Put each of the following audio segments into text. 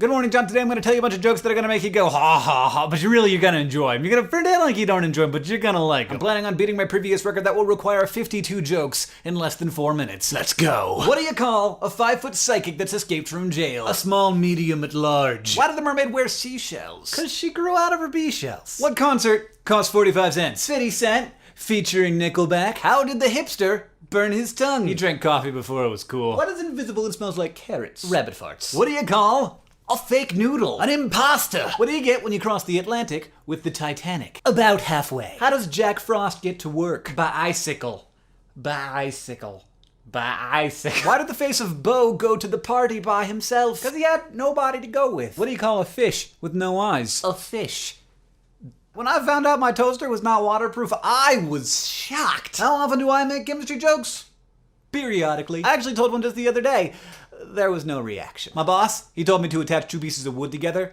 Good morning, John. Today I'm going to tell you a bunch of jokes that are going to make you go ha ha ha, but you're going to enjoy them. You're going to pretend like you don't enjoy them, but you're going to like them. I'm planning on beating my previous record that will require 52 jokes in less than 4 minutes. Let's go. What do you call a 5-foot psychic that's escaped from jail? A small medium at large. Why did the mermaid wear seashells? Because she grew out of her bee shells. What concert cost 45 cents? 50 Cent, featuring Nickelback. How did the hipster burn his tongue? He drank coffee before it was cool. What is invisible and smells like carrots? Rabbit farts. What do you call a fake noodle? An imposter. What do you get when you cross the Atlantic with the Titanic? About halfway. How does Jack Frost get to work? Bicycle. Bicycle. Bicycle. Why did the face of Bo go to the party by himself? Because he had nobody to go with. What do you call a fish with no eyes? A fish. When I found out my toaster was not waterproof, I was shocked. How often do I make chemistry jokes? Periodically. I actually told one just the other day. There was no reaction. My boss, he told me to attach 2 pieces of wood together.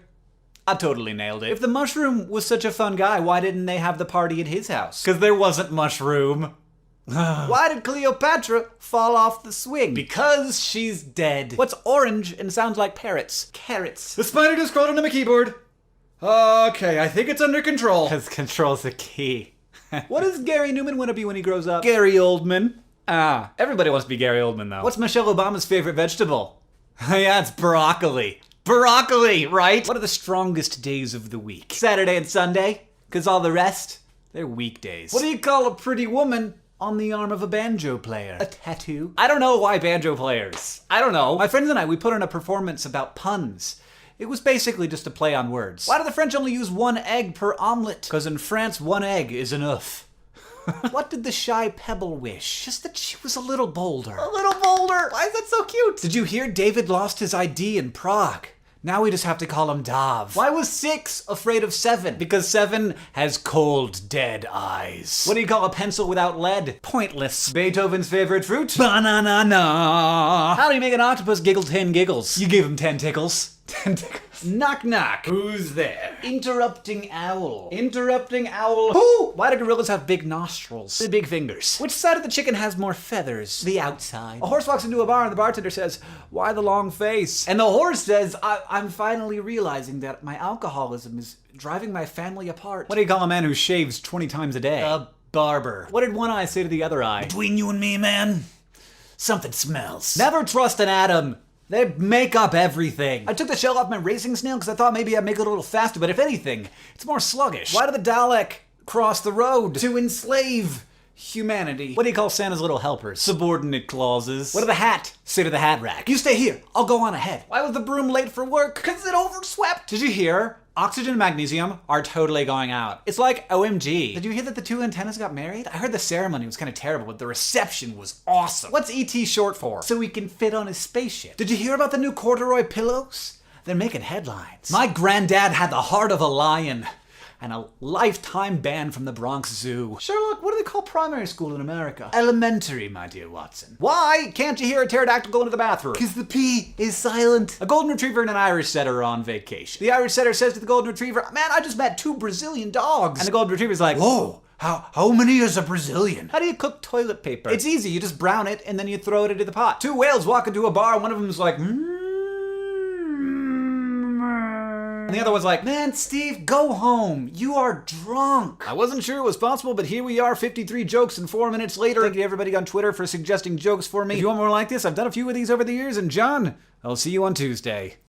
I totally nailed it. If the mushroom was such a fun guy, why didn't they have the party at his house? Because there wasn't mushroom. Why did Cleopatra fall off the swing? Because she's dead. What's orange and sounds like parrots? Carrots. The spider just crawled onto my keyboard. Okay, I think it's under control. Because control's the key. What does Gary Newman want to be when he grows up? Gary Oldman. Everybody wants to be Gary Oldman, though. What's Michelle Obama's favorite vegetable? Yeah, it's broccoli. Broccoli, right? What are the strongest days of the week? Saturday and Sunday, because all the rest, they're weekdays. What do you call a pretty woman on the arm of a banjo player? A tattoo? I don't know why banjo players. I don't know. My friends and I, we put on a performance about puns. It was basically just a play on words. Why do the French only use 1 egg per omelet? Because in France, 1 egg is enough. What did the shy pebble wish? Just that she was a little bolder. A little bolder? Why is that so cute? Did you hear David lost his ID in Prague? Now we just have to call him Dav. Why was 6 afraid of 7? Because 7 has cold, dead eyes. What do you call a pencil without lead? Pointless. Beethoven's favorite fruit? Banana. How do you make an octopus giggle 10 giggles? You give him 10 tickles. 10 tickles. Knock knock. Who's there? Interrupting owl. Interrupting owl. Who? Why do gorillas have big nostrils? The big fingers. Which side of the chicken has more feathers? The outside. A horse walks into a bar and the bartender says, "Why the long face?" And the horse says, I'm finally realizing that my alcoholism is driving my family apart. What do you call a man who shaves 20 times a day? A barber. What did one eye say to the other eye? Between you and me, man, something smells. Never trust an atom. They make up everything. I took the shell off my racing snail because I thought maybe I'd make it a little faster, but if anything, it's more sluggish. Why did the Dalek cross the road? To enslave humanity. What do you call Santa's little helpers? Subordinate clauses. What did the hat say to the hat rack? You stay here, I'll go on ahead. Why was the broom late for work? Because it overswept. Did you hear? Oxygen and magnesium are totally going out. It's like OMG. Did you hear that the 2 antennas got married? I heard the ceremony was kind of terrible, but the reception was awesome. What's ET short for? So he can fit on his spaceship. Did you hear about the new corduroy pillows? They're making headlines. My granddad had the heart of a lion and a lifetime ban from the Bronx Zoo. Sherlock, what do they call primary school in America? Elementary, my dear Watson. Why can't you hear a pterodactyl go into the bathroom? Because the P is silent. A golden retriever and an Irish setter are on vacation. The Irish setter says to the golden retriever, "Man, I just met 2 Brazilian dogs." And the golden retriever's like, "Whoa, how many is a Brazilian?" How do you cook toilet paper? It's easy, you just brown it and then you throw it into the pot. 2 whales walk into a bar, and one of them's like, and the other one's like, "Man, Steve, go home. You are drunk." I wasn't sure it was possible, but here we are, 53 jokes and 4 minutes later. Thank you to everybody on Twitter for suggesting jokes for me. If you want more like this, I've done a few of these over the years, and John, I'll see you on Tuesday.